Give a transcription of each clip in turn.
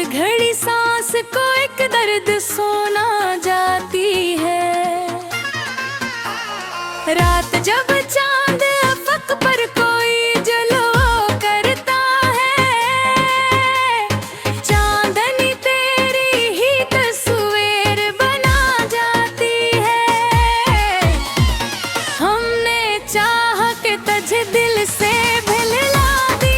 घड़ी सांस को एक दर्द सोना जाती है। रात जब चांद अफक पर कोई जलो करता है, चांदनी तेरी ही तस्वीर बना जाती है। हमने चाह के तुझे दिल से भिलला दी,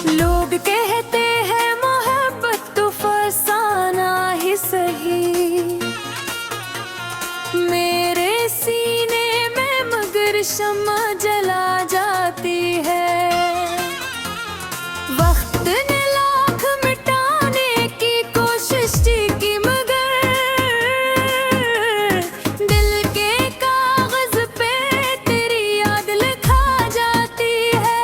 लोग कहते हैं मोहब्बत तो फसाना ही सही। मेरे सीने में मगर शम्मा जला जाती है। वक्त ने लाख मिटाने की कोशिश की मगर दिल के कागज पे तेरी याद लिखा जाती है।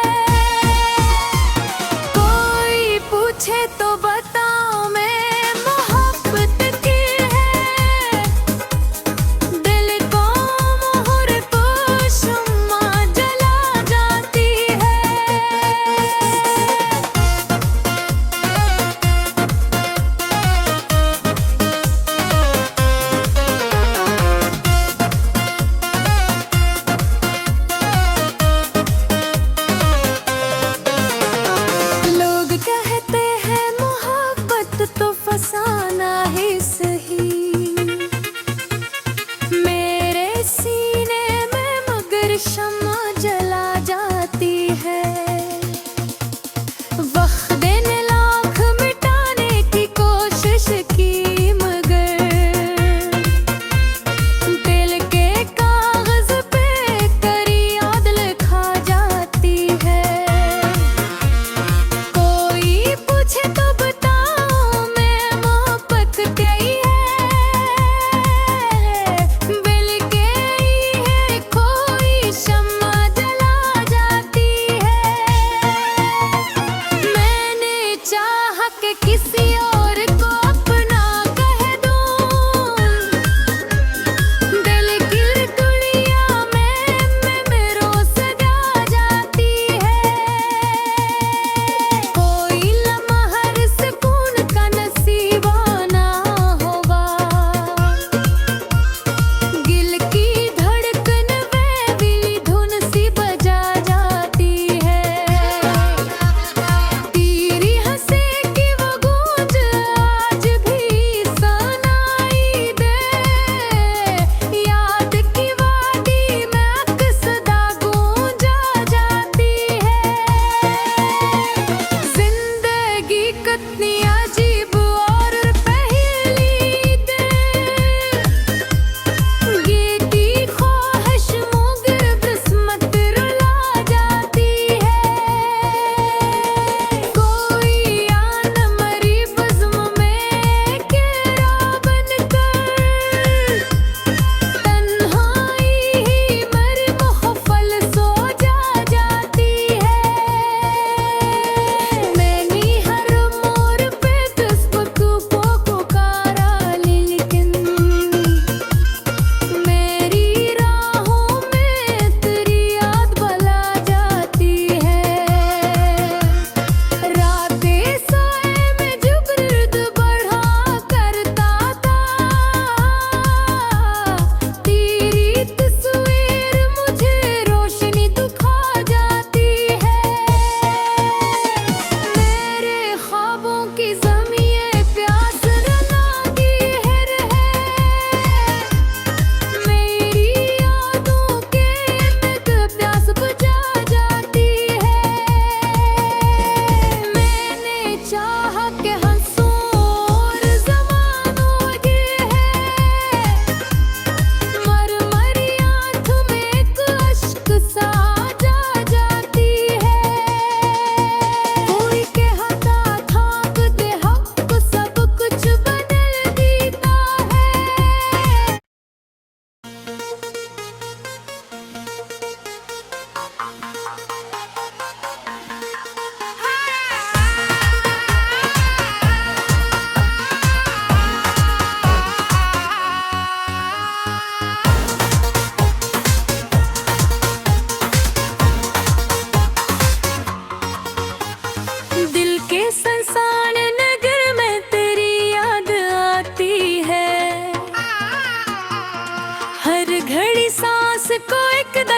कोई पूछे तो बताओ मैं मोहब्बत की है। दिल को मोहर को शम्मा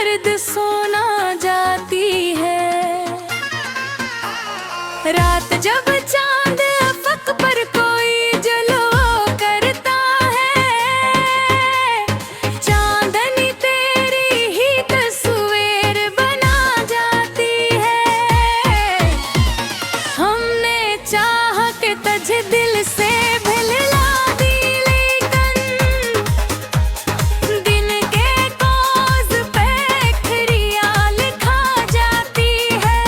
दर्द सोना जाती है। रात जब चांद अफक पर कोई जलवा करता है, चांदनी तेरी ही तस्वीर बना जाती है। हमने चाह के तुझे दिल से भिलला दी, लेकिन दिन के कोस पे खरिया लिखा जाती है।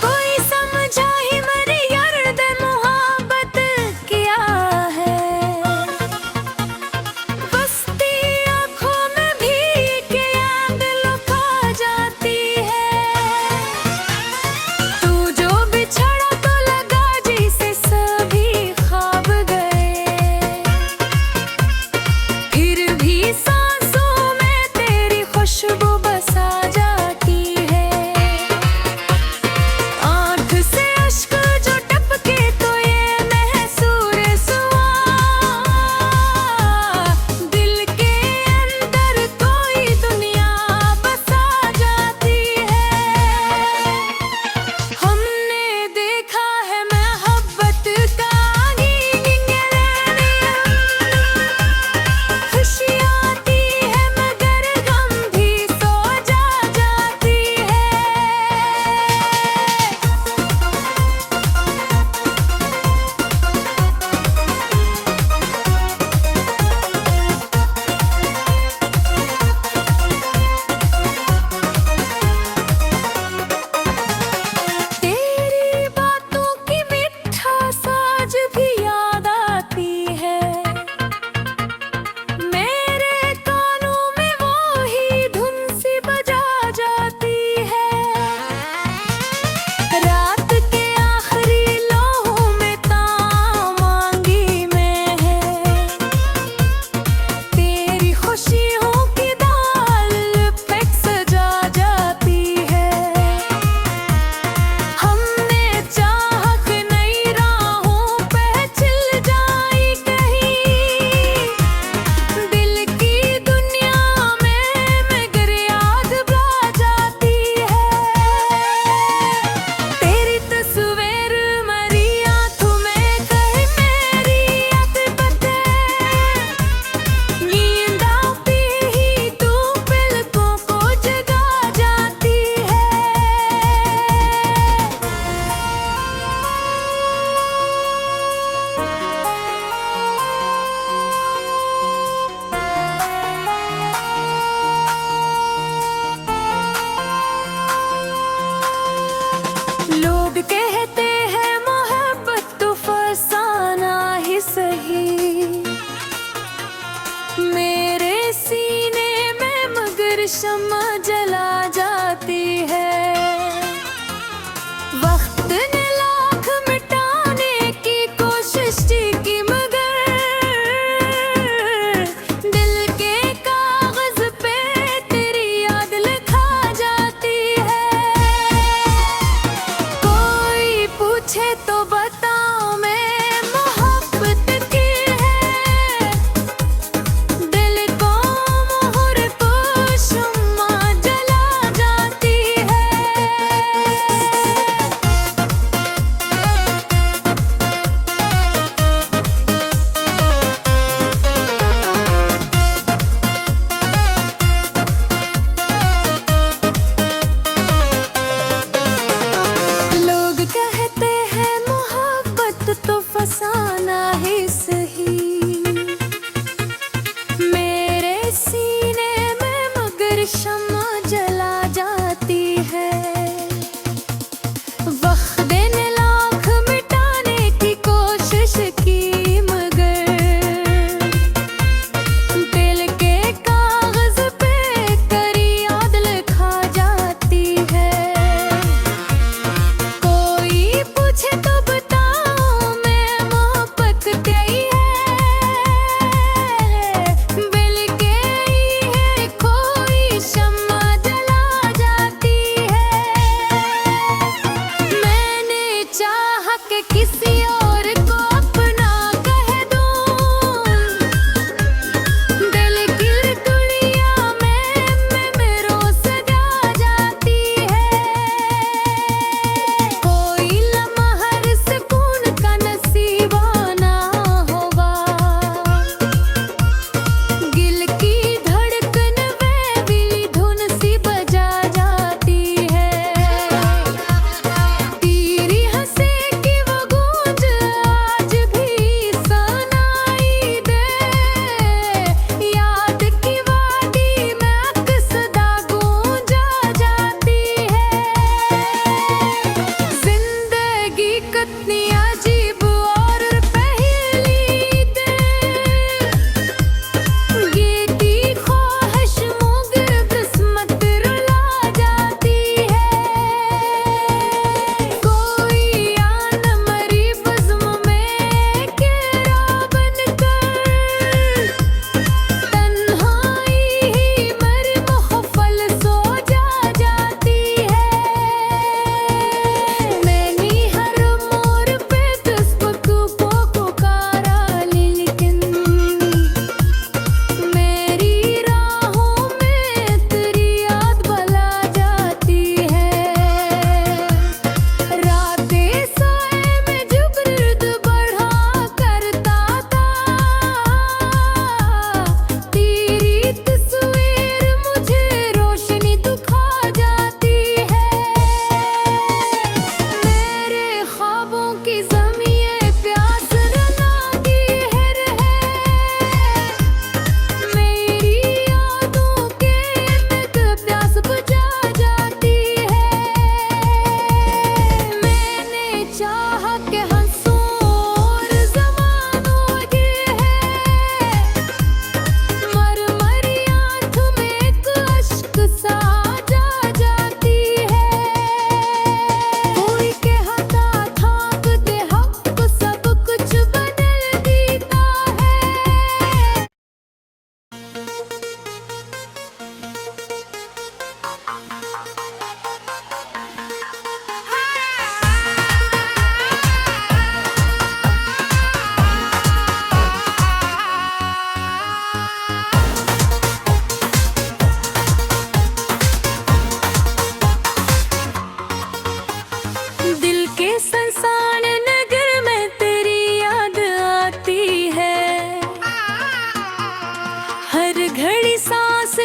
कोई समझा ही मरी यार मोहब्बत किया है, बसती आँखों में भी के याद लुका जाती है। तू जो बिछड़ा तो लगा जैसे सभी ख्वाब गए, फिर भी सांसों में तेरी खुशबू बसा जाती है। आँख से अश्क जो टपके तो ये महसूस हुआ, दिल के अंदर कोई दुनिया बसा जाती है। हमने देखा है मोहब्बत का खुशी आती है मगर गम भी सो जाती है। तेरी बातों की मिठास आज भी याद आती है, मेरे कानों में वो ही धुन सी बजा जाती है। रात के आखिरी लम्हों में तामांगी में है, तेरी खुशियों की दाल पे सजा जाती है। हमने चाह के नई राहों पे चल जाई कहीं, दिल की दुनिया में मगर याद भुला जाती है। तेरी तस्वीर मरी आँखों में कहे मेरी आतिफत है, नींद आती ही तू पलकों को जगा जाती है। लोग कहते हैं मोहब्बत तो फसाना ही सही, मेरे सीने में मगर शम्मा जला जाती है। वक्त ने लाख मिटाने की कोशिश की मगर दिल के कागज पे तेरी याद लिखा जाती है। कोई पूछे तो बताओ मैं मोहब्बत की है, दिल को मोहर को शम्मा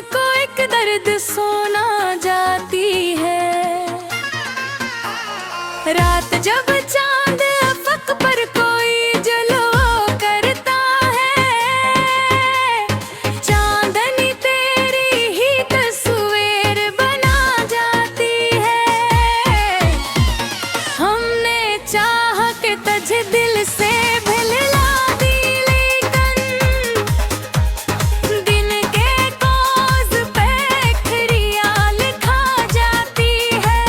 को एक दर्द सोना जाती है। रात जब चांद अफक पर कोई जलवा करता है, चांदनी तेरी ही तस्वीर बना जाती है। हमने चाह के तुझे दिल से भिलला दी, लेकिन दिन के कोस पे खरिया लिखा जाती है।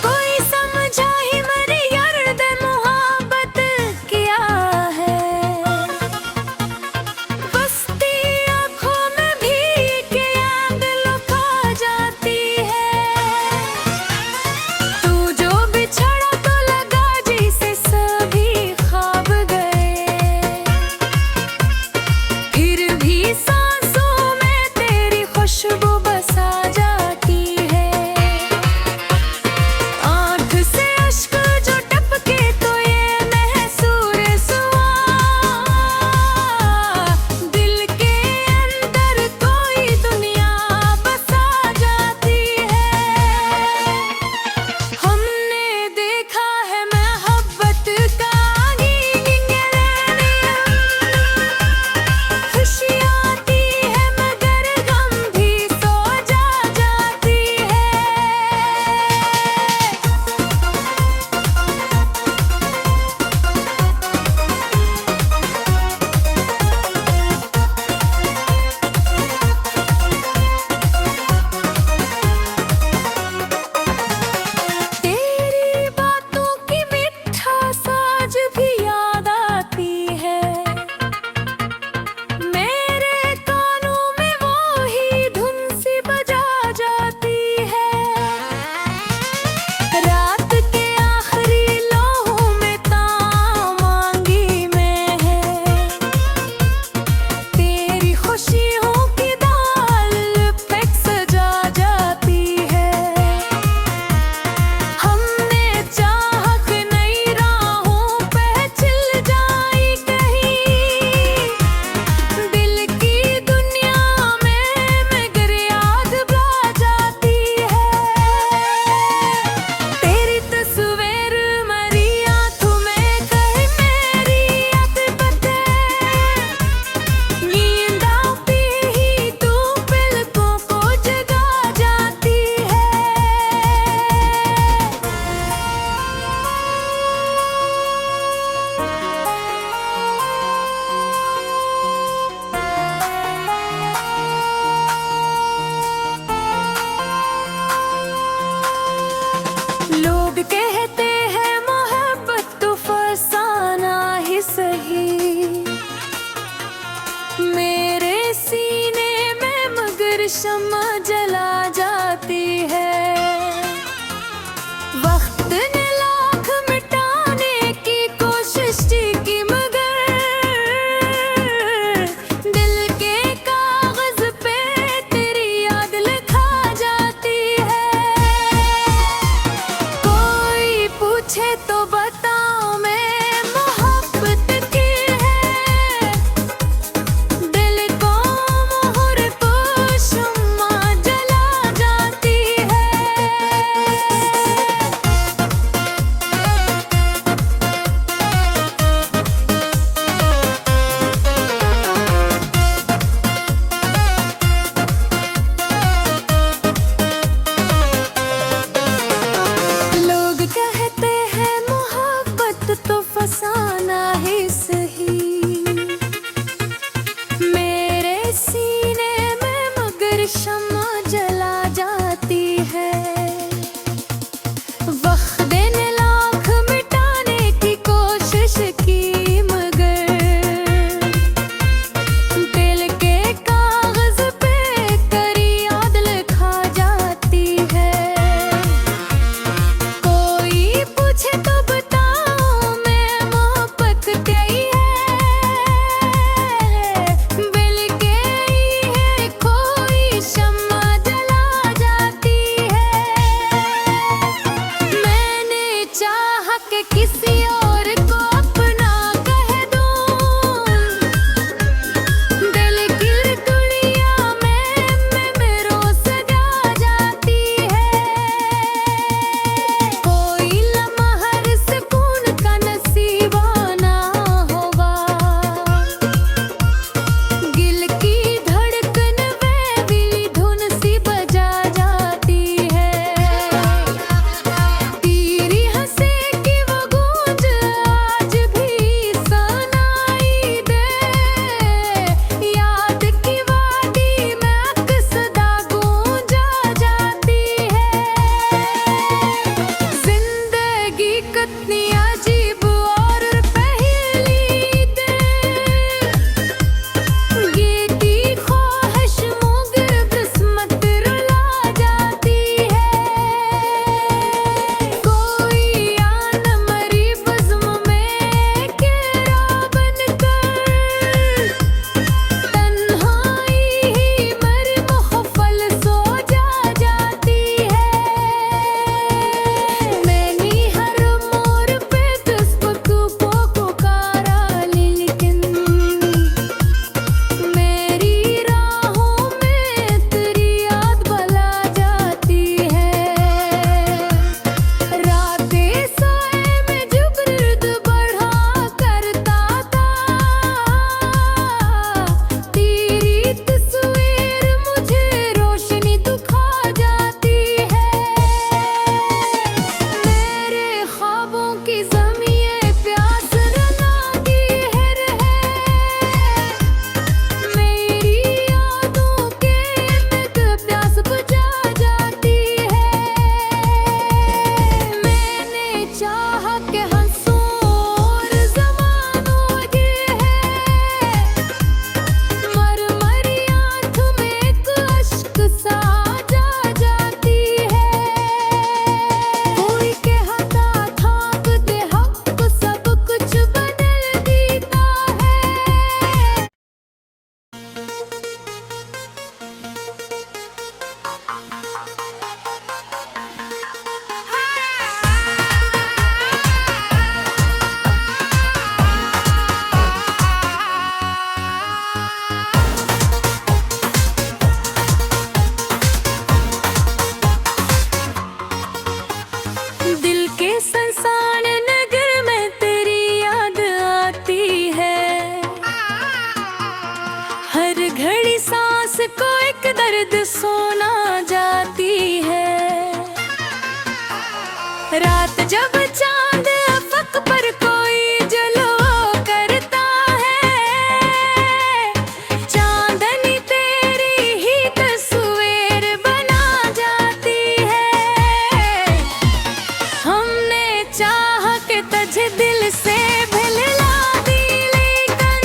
कोई समझा ही मेरी यार दे मोहब्बत किया है, बसती आँखों में भी के याद लुका जाती है। तू जो बिछड़ा तो लगा जैसे सभी ख्वाब गए, फिर भी सांसों में तेरी खुशबू बसा जाती है। आँख से अश्क जो टपके तो ये महसूस हुआ, दिल के अंदर कोई दुनिया बसा जाती है। हमने देखा है मोहब्बत का खुशी आती है मगर गम भी सो जाती है। तेरी बातों की मिठास आज भी याद आती है, मेरे कानों में वो ही धुन सी बजा जाती है। रात के आखिरी लम्हों में तामांगी में है, तेरी खुशियों की दाल पे सजा जाती है। हमने चाह के नई राहों पे चल जाई कहीं, दिल की दुनिया में मगर याद बा जाती है। तेरी तस्वीर मेरी आँखों में कहे मेरी आतिफत है, नींद आती ही तू पलकों को जगा जाती है। लोग कहते हैं मोहब्बत तो फसाना ही सही, मेरे सीने में मगर शम्मा जला जाती है। वक्त ने लाख मिटाने की कोशिश की मगर दिल के कागज पे तेरी याद लिखा जाती है। कोई पूछे तो बताओ मैं मोहब्बत की है, दिल को मोहर को शम्मा को एक दर्द सोना जाती है। रात जब चांद अफक पर कोई जलवा करता है, चांदनी तेरी ही तस्वीर बना जाती है। हमने चाह के तुझे दिल से भिलला दी, लेकिन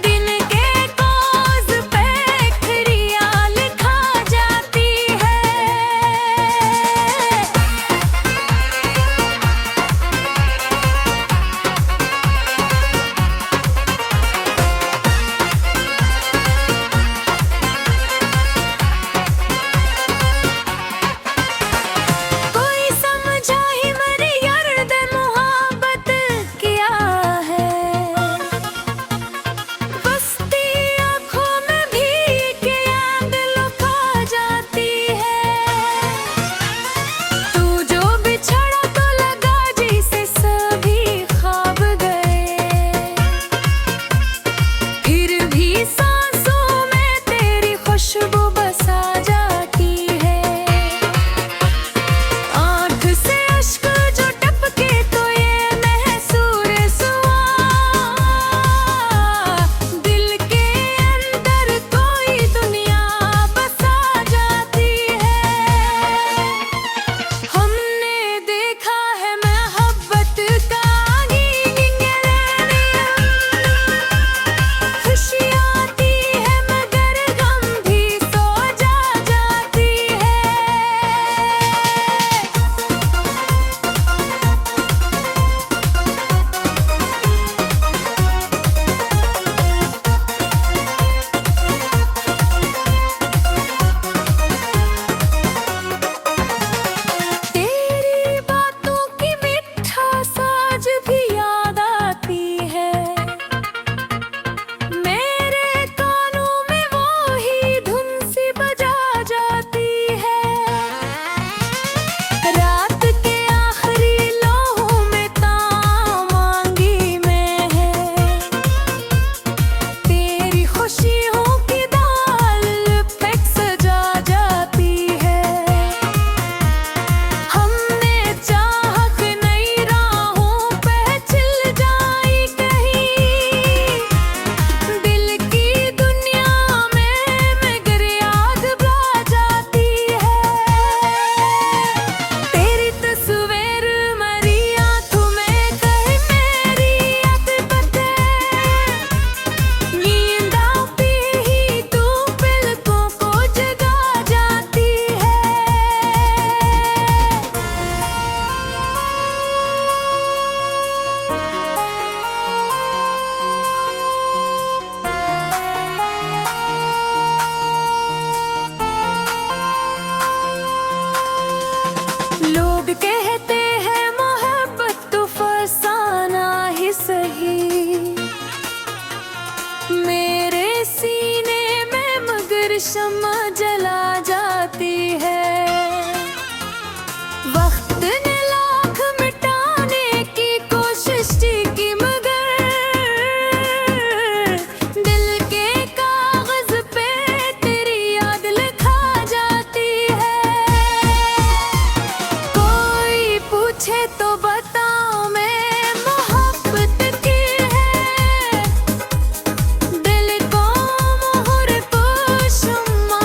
दिन के कोस पे खरिया लिखा जाती है। कोई समझा ही मेरी यार दे मोहब्बत किया है, बसती आँखों में भी के याद लुका जाती है। तू जो बिछड़ा तो लगा जैसे सभी ख्वाब गए, फिर भी सांसों में तेरी खुशबू बसा जाती है। आँख से अश्क जो टपके तो ये महसूस हुआ, दिल के अंदर कोई दुनिया बसा जाती है। हमने देखा है मोहब्बत का खुशी आती है मगर गम भी सो जाती है। तेरी बातों की मिठास आज भी याद आती है, मेरे कानों में वो ही धुन सी बजा जाती है। रात के आखिरी लम्हों में तामांगी में है, तेरी खुशियों की दाल पे सजा जाती है। हमने चाह के नई राहों पे चल जाई कहीं, दिल की दुनिया में मगर याद बा जाती है। तेरी तस्वीर मेरी आँखों में कहे मेरी आदत है, नींद आती ही तू पलकों को जगा जाती है। लोग कहते हैं मोहब्बत तो फसाना ही सही, मेरे सीने में मगर शम्मा जला जाती है। वक्त ने लाख मिटाने की कोशिश की मगर दिल के कागज पे तेरी याद लिखा जाती है। कोई पूछे तो बताओ मैं मोहब्बत की है, दिल को मोहर को शम्मा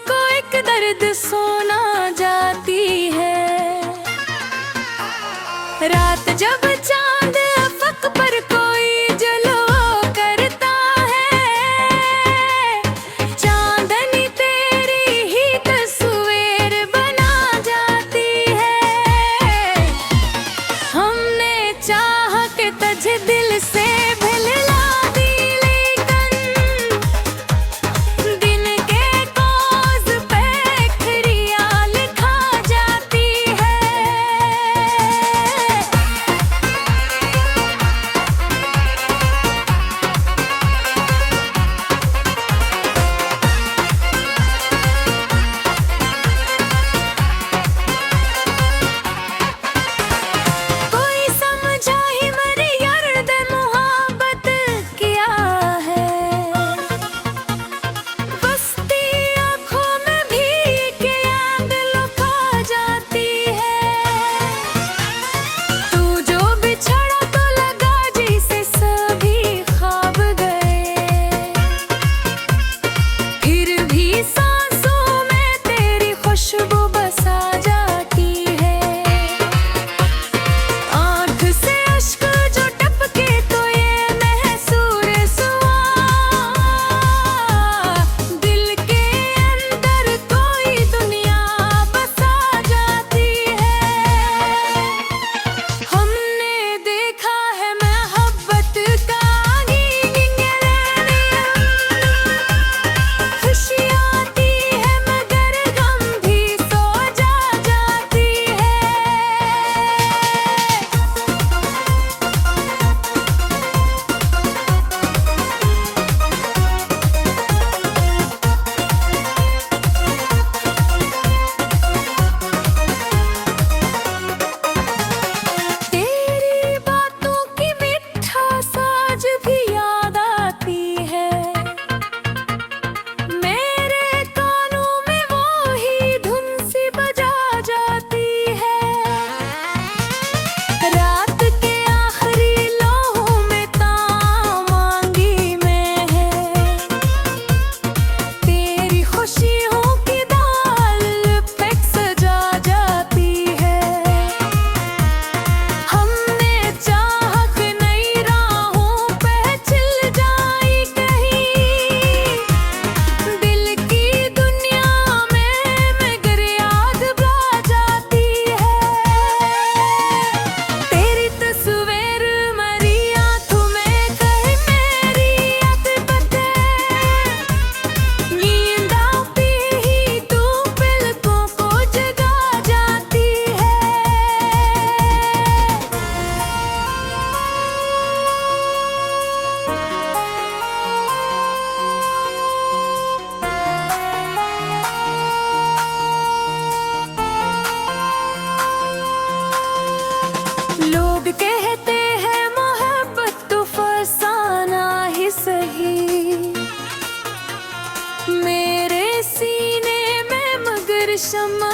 को एक दर्द सोना जाती है। रात जब चांद अफक पर कोई जलो करता है, चांदनी तेरी ही तस्वीर बना जाती है। हमने चाह के तुझे दिल से भिलला दी, लेकिन दिन के कोस पे खरिया लिखा जाती है। कोई समझा ही मेरी यार दे मोहब्बत किया है, बसती आँखों में भी के याद लुका जाती है। तू जो बिछड़ा तो लगा जैसे सभी ख्वाब गए, फिर भी सांसों में तेरी खुशबू बसा जाती है। आँख से अश्क जो टपके तो ये महसूस हुआ, दिल के अंदर कोई दुनिया बसा जाती है। हमने देखा है मोहब्बत का खुशी आती है मगर गम भी सो जाती है। तेरी बातों की मिठास आज भी याद आती है, मेरे कानों में वो ही धुन सी बजा जाती है। रात के आखिरी लम्हों में तामांगी में है, तेरी खुशियों की दाल पे सजा जाती है। हमने चाह के नई राहों पे चल जाई कहीं, दिल की दुनिया में मगर याद भुला जाती है। तेरी तस्वीर मेरी आँखों में कहे मेरी आतिफत है, नींद आती ही तू पलकों को जगा जाती है। लोग कहते हैं मोहब्बत तो फसाना ही सही, मेरे सीने में मगर शम्मा